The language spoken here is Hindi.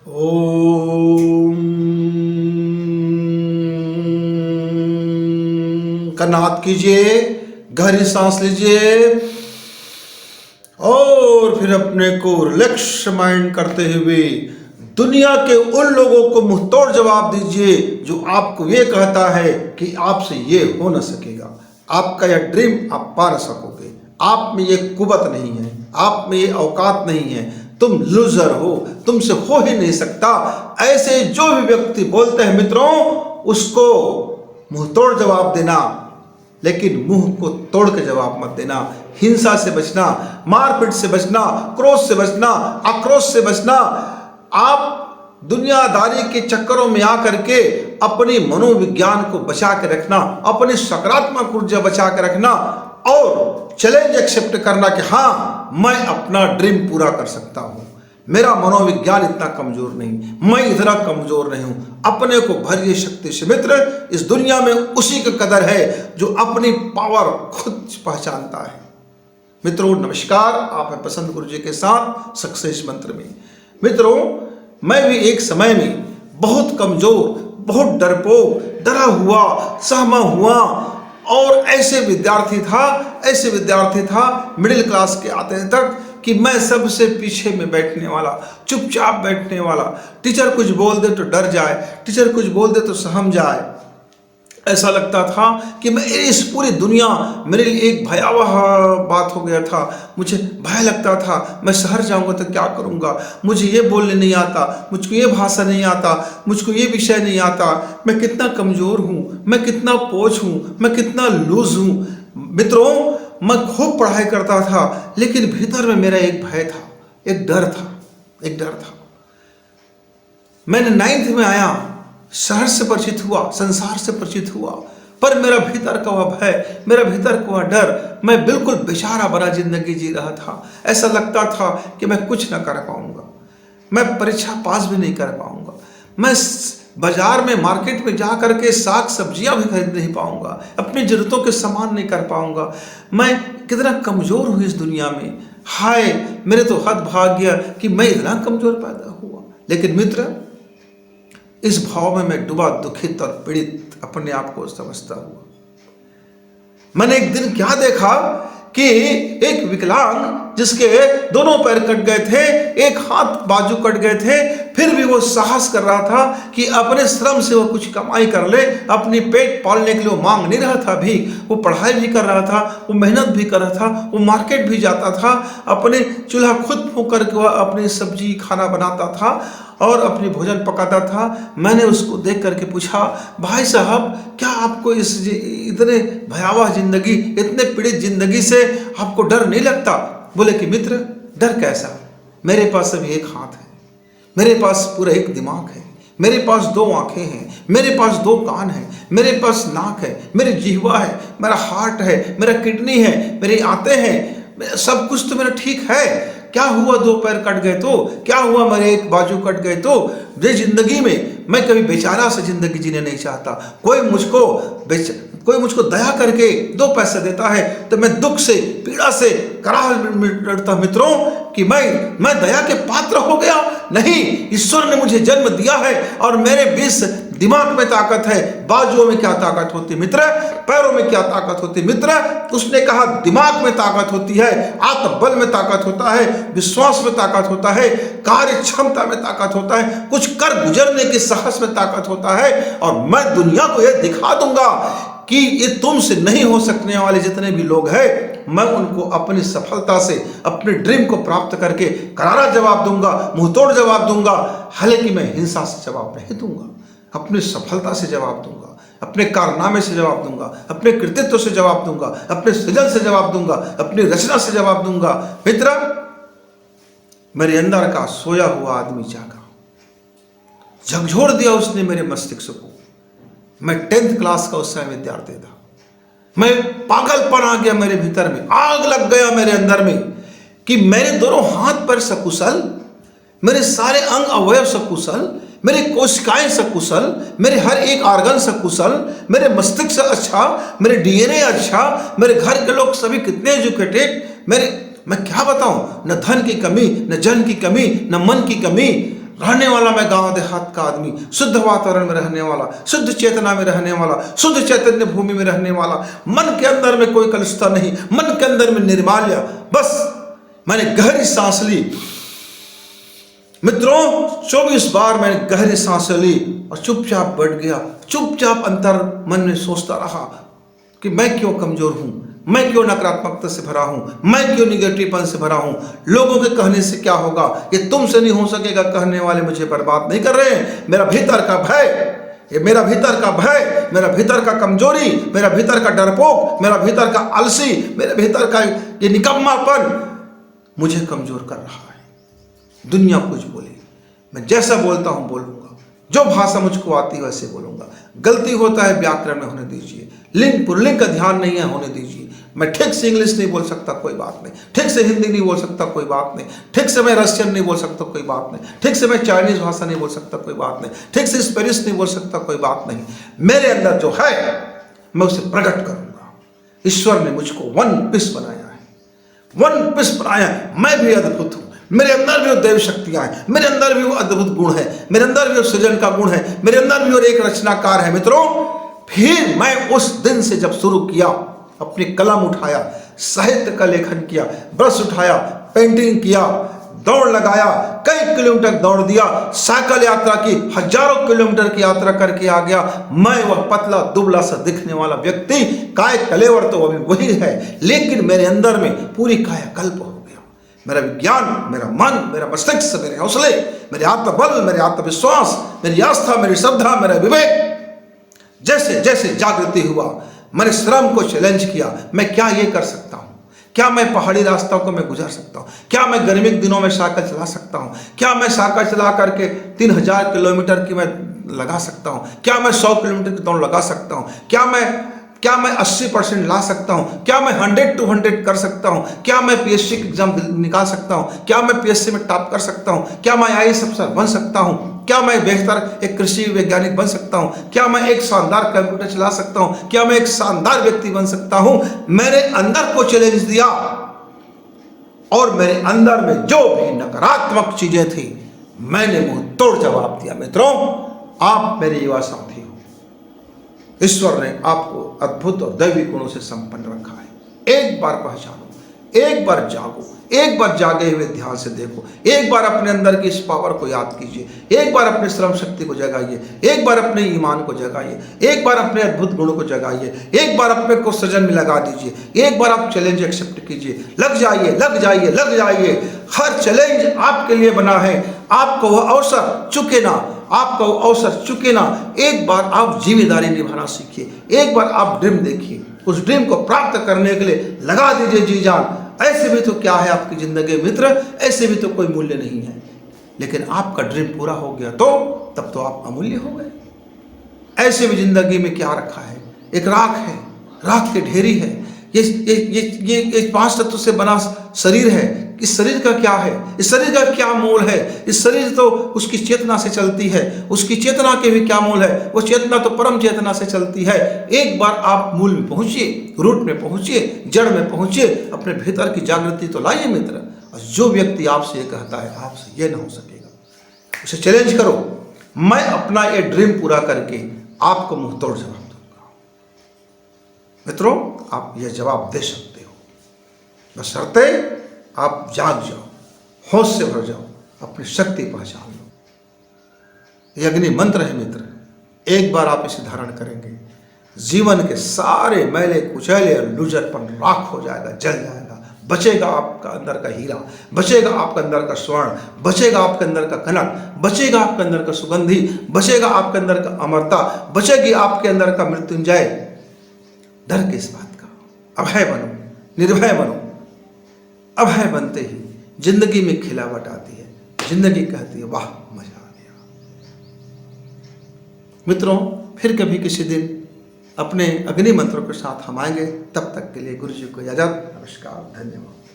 ओम। कन्नात कीजिए, गहरी सांस लीजिए और फिर अपने को रिलैक्स माइंड करते हुए दुनिया के उन लोगों को मुंहतोड़ जवाब दीजिए जो आपको ये कहता है कि आपसे ये हो न सकेगा, आपका यह ड्रीम आप पा न सकोगे, आप में ये कुवत नहीं है, आप में ये औकात नहीं है, तुम लूजर हो, तुमसे हो ही नहीं सकता। ऐसे जो भी व्यक्ति बोलते हैं मित्रों, उसको मुंहतोड़ जवाब देना, लेकिन मुंह को तोड़ के जवाब मत देना। हिंसा से बचना, मारपीट से बचना, क्रोध से बचना, आक्रोश से बचना। आप दुनियादारी के चक्करों में आकर के अपनी मनोविज्ञान को बचा के रखना, अपनी सकारात्मक ऊर्जा बचा के रखना और चैलेंज एक्सेप्ट करना कि हाँ, मैं अपना ड्रीम पूरा कर सकता हूं। मेरा मनोविज्ञान इतना कमजोर नहीं, मैं इतना कमजोर नहीं हूं। अपने को भरिए शक्ति से मित्र। इस दुनिया में उसी की कदर है जो अपनी पावर खुद पहचानता है। मित्रों नमस्कार, आप हैं बसंत गुरु जी के साथ सक्सेस मंत्र में। मित्रों, मैं भी एक समय में बहुत कमजोर, बहुत डरपोक, डरा हुआ, सहमा हुआ और ऐसे विद्यार्थी था मिडिल क्लास के आते तक कि मैं सबसे पीछे में बैठने वाला, चुपचाप बैठने वाला। टीचर कुछ बोल दे तो डर जाए, टीचर कुछ बोल दे तो सहम जाए। ऐसा लगता था कि मैं इस पूरी दुनिया मेरे लिए एक भयावह बात हो गया था। मुझे भय लगता था, मैं शहर जाऊंगा तो क्या करूंगा, मुझे ये बोलने नहीं आता, मुझको ये भाषा नहीं आता, मुझको ये विषय नहीं आता, मैं कितना कमज़ोर हूँ, मैं कितना पोच हूँ, मैं कितना लूज हूँ। मित्रों, मैं खूब पढ़ाई करता था, लेकिन भीतर में मेरा एक भय था, एक डर था। मैंने 9th में आया, शहर से परिचित हुआ, संसार से परिचित हुआ, पर मेरा भीतर का वह भय, मेरा भीतर का वह डर, मैं बिल्कुल बेचारा बना जिंदगी जी रहा था। ऐसा लगता था कि मैं कुछ न कर पाऊंगा, मैं परीक्षा पास भी नहीं कर पाऊंगा, मैं बाजार में, मार्केट में जा करके साग सब्जियां भी खरीद नहीं पाऊंगा, अपनी जरूरतों के सामान नहीं कर पाऊंगा। मैं कितना कमजोर हूँ इस दुनिया में। हाय, मेरे तो हद भाग्य कि मैं इतना कमजोर पैदा हुआ। लेकिन मित्र, इस भाव में मैं डूबा, दुखित और पीड़ित अपने आप को समझता हुआ। मैंने एक दिन क्या देखा कि एक विकलांग जिसके दोनों पैर कट गए थे, एक हाथ बाजू कट गए थे, फिर भी वो साहस कर रहा था कि अपने श्रम से वो कुछ कमाई कर ले, अपनी पेट पालने के लिए वो मांग नहीं रहा था भी, वो पढ़ाई भी कर रहा था, वो मेहनत भी कर रहा था, वो मार्केट भी जाता था, अपने चूल्हा खुद फूंक करके वह अपनी सब्जी खाना बनाता था और अपनी भोजन पकाता था। मैंने उसको देख करके पूछा, भाई साहब, क्या आपको इस इतने भयावह जिंदगी, इतने पीड़ित जिंदगी से आपको डर नहीं लगता? बोले कि मित्र, डर कैसा, मेरे पास अभी एक हाथ है, मेरे पास पूरा एक दिमाग है, मेरे पास 2 आंखें हैं, मेरे पास 2 कान हैं, मेरे पास नाक है, मेरी जिह्वा है, मेरा हार्ट है, मेरा किडनी है, मेरे आंतें हैं, सब कुछ तो मेरा ठीक है। क्या हुआ 2 पैर कट गए तो, क्या हुआ मेरे एक बाजू कट गए तो? ये जिंदगी में मैं कभी बेचारा से जिंदगी जीने नहीं चाहता। कोई मुझको दया करके 2 पैसे देता है तो मैं दुख से, पीड़ा से कराह डरता मित्रों कि मैं दया के पात्र हो गया। नहीं, ईश्वर ने मुझे जन्म दिया है और मेरे बीच दिमाग में ताकत है, बाजुओं में क्या ताकत होती मित्र, पैरों में क्या ताकत होती मित्र। उसने कहा दिमाग में ताकत होती है, आत्मबल में ताकत होता है, विश्वास में ताकत होता है, कार्य क्षमता में ताकत होता है, कुछ कर गुजरने के साहस में ताकत होता है। और मैं दुनिया को यह दिखा दूंगा कि ये तुमसे नहीं हो सकने वाले जितने भी लोग हैं, मैं उनको अपनी सफलता से, अपने ड्रीम को प्राप्त करके करारा जवाब दूंगा, मुंहतोड़ जवाब दूंगा। हालांकि मैं हिंसा से जवाब नहीं दूंगा, अपनी सफलता से जवाब दूंगा, अपने कारनामे से जवाब दूंगा, अपने कृतित्व से जवाब दूंगा, अपने सृजन से जवाब दूंगा, अपनी रचना से जवाब दूंगा। मित्र, मेरे अंदर का सोया हुआ आदमी जागा, झकझोर दिया उसने मेरे मस्तिष्क को। मैं 10th क्लास का उस समय विद्यार्थी था। मैं पागलपन आ गया मेरे भीतर में, आग लग गया मेरे अंदर में कि मेरे दोनों हाथ पैर सकुशल, मेरे सारे अंग अवयव सकुशल, मेरी कोशिकाएं सकुशल, मेरे हर एक ऑर्गन सकुशल, मेरे मस्तिष्क अच्छा, मेरे डीएनए अच्छा, मेरे घर के लोग सभी कितने एजुकेटेड। मैं क्या बताऊं, न धन की कमी, न जन की कमी, न मन की कमी। रहने वाला मैं गांव देहात का आदमी, शुद्ध वातावरण में रहने वाला, शुद्ध चेतना में रहने वाला, शुद्ध चैतन्य भूमि में रहने वाला, मन के अंदर में कोई कलुषता नहीं, मन के अंदर में निर्माल्य। बस मैंने गहरी सांस ली मित्रों, 24 बार मैंने गहरी सांस ली और चुपचाप बैठ गया। चुपचाप अंतर मन में सोचता रहा कि मैं क्यों कमजोर हूं, मैं क्यों नकारात्मकता से भरा हूं, मैं क्यों निगेटिवपन से भरा हूं। लोगों के कहने से क्या होगा, ये तुमसे नहीं हो सकेगा, कहने वाले मुझे बर्बाद नहीं कर रहे हैं। मेरा भीतर का भय, ये मेरा भीतर का भय, मेरा भीतर का कमजोरी, मेरा भीतर का डरपोक, मेरा भीतर का आलसी, मेरे भीतर का ये निकम्मापन मुझे कमजोर कर रहा है। दुनिया कुछ बोले, मैं जैसा बोलता हूं बोलूंगा, जो भाषा मुझको आती है वैसे बोलूंगा। गलती होता है व्याकरण में, होने दीजिए। लिंग पुल्लिंग का ध्यान नहीं है, होने दीजिए। मैं ठीक से इंग्लिश नहीं बोल सकता, कोई बात नहीं। ठीक से हिंदी नहीं बोल सकता, कोई बात नहीं। ठीक से मैं रशियन नहीं बोल सकता, कोई बात नहीं। ठीक से मैं चाइनीज भाषा नहीं बोल सकता, कोई बात नहीं। ठीक से स्पेनिश नहीं बोल सकता, कोई बात नहीं। मेरे अंदर जो है मैं उसे प्रकट करूंगा। ईश्वर ने मुझको वन पीस बनाया है, वन पीस बनाया है। मैं भी अद्भुत हूं, मेरे अंदर भी वो देव शक्तियां हैं, मेरे अंदर भी वो अद्भुत गुण है, मेरे अंदर भी वो सृजन का गुण है, मेरे अंदर भी वो एक रचनाकार है। मित्रों, फिर मैं उस दिन से जब शुरू किया, अपनी कलम उठाया, साहित्य का लेखन किया, ब्रश उठाया, पेंटिंग किया, दौड़ लगाया, कई किलोमीटर दौड़ दिया, साइकिल यात्रा की, हजारों किलोमीटर की यात्रा करके आ गया। मैं वह पतला दुबला सा दिखने वाला व्यक्ति, काय कलेवर तो अभी वही है, लेकिन मेरे अंदर में पूरी कायाकल्प हो गया। मेरा विज्ञान, मेरा मन, मेरा मस्तिष्क, मेरे हौसले, मेरे आत्मबल, मेरे आत्मविश्वास, मेरी आस्था, मेरी श्रद्धा, मेरा विवेक, जैसे जैसे जागृति हुआ, मैंने श्रम को चैलेंज किया। मैं क्या ये कर सकता हूँ? क्या मैं पहाड़ी रास्तों को मैं गुजर सकता हूँ? क्या मैं गर्मी के दिनों में साइकिल चला सकता हूँ? क्या मैं साइकिल चला करके 3000 किलोमीटर की मैं लगा सकता हूँ? क्या मैं 100 किलोमीटर की दौड़ लगा सकता हूँ? क्या मैं 80% ला सकता हूँ? क्या मैं 100 to 100 कर सकता हूँ? क्या मैं पीएचडी की एग्जाम निकाल सकता हूँ? क्या मैं पीएचडी में टॉप कर सकता हूँ? क्या मैं आईएएस अफसर बन सकता हूँ? क्या मैं बेहतर एक कृषि वैज्ञानिक बन सकता हूँ? क्या मैं एक शानदार कंप्यूटर चला सकता हूँ? क्या मैं एक शानदार व्यक्ति बन सकता हूँ? मेरे अंदर को चैलेंज दिया और मेरे अंदर में जो भी नकारात्मक चीजें थी, मैंने मुंह तोड़ जवाब दिया। मित्रों, आप मेरे युवा साथी हो, ईश्वर ने आपको अद्भुत और दैवी गुणों से संपन्न रखा है। एक बार पहचानो, एक बार जागो, एक बार जागे हुए ध्यान से देखो, एक बार अपने अंदर की इस पावर को याद कीजिए, एक बार अपने श्रम शक्ति को जगाइए, एक बार अपने ईमान को जगाइए, एक बार अपने अद्भुत गुणों को जगाइए, एक बार अपने को सृजन में लगा दीजिए, एक बार आप चैलेंज एक्सेप्ट कीजिए। लग जाइए, लग जाइए, लग जाइए। हर चैलेंज आपके लिए बना है। आपको वह अवसर चुके ना, आपका वो अवसर चुके ना। एक बार आप जिम्मेदारी निभाना सीखिए, एक बार आप ड्रीम देखिए, उस ड्रीम को प्राप्त करने के लिए लगा दीजिए जी जान। ऐसे भी तो क्या है आपकी जिंदगी मित्र, ऐसे भी तो कोई मूल्य नहीं है, लेकिन आपका ड्रीम पूरा हो गया तो तब तो आप अमूल्य हो गए। ऐसे भी जिंदगी में क्या रखा है? एक राख है, राख के ढेरी है। ये 5 तत्व से बना शरीर है। इस शरीर का क्या है? इस शरीर का क्या मोल है? इस शरीर तो उसकी चेतना से चलती है, उसकी चेतना के भी क्या मोल है? वो चेतना तो परम चेतना से चलती है। एक बार आप मूल में पहुंचिए, रूट में पहुंचिए, जड़ में पहुंचिए, अपने भीतर की जागृति तो लाइए मित्र। और जो व्यक्ति आपसे ये कहता है आपसे ये ना हो सकेगा, उसे चैलेंज करो। मैं अपना ये ड्रीम पूरा करके आपको मुंह तोड़ जवाब दूंगा। मित्रों, आप यह जवाब दे सकते हो, बशर्ते आप जाग जाओ, होश से भर जाओ, अपनी शक्ति पहचान लो। ये अग्नि मंत्र है मित्र। एक बार आप इसे धारण करेंगे, जीवन के सारे मैले कुचैले और लुजरपन राख हो जाएगा, जल जाएगा। बचेगा आपका अंदर का हीरा, बचेगा आपके अंदर का स्वर्ण, बचेगा आपके अंदर का कनक, बचेगा आपके अंदर का सुगंधी, बचेगा आपके अंदर का अमरता, बचेगी आपके अंदर का मृत्युंजय। डर किस बात का? अभय बनो, निर्भय बनो। अभय बनते ही जिंदगी में खिलावट आती है, जिंदगी कहती है वाह मजा आ गया। मित्रों, फिर कभी किसी दिन अपने अग्नि मंत्रों के साथ हम आएंगे। तब तक के लिए गुरु जी को इजाजत। नमस्कार, धन्यवाद।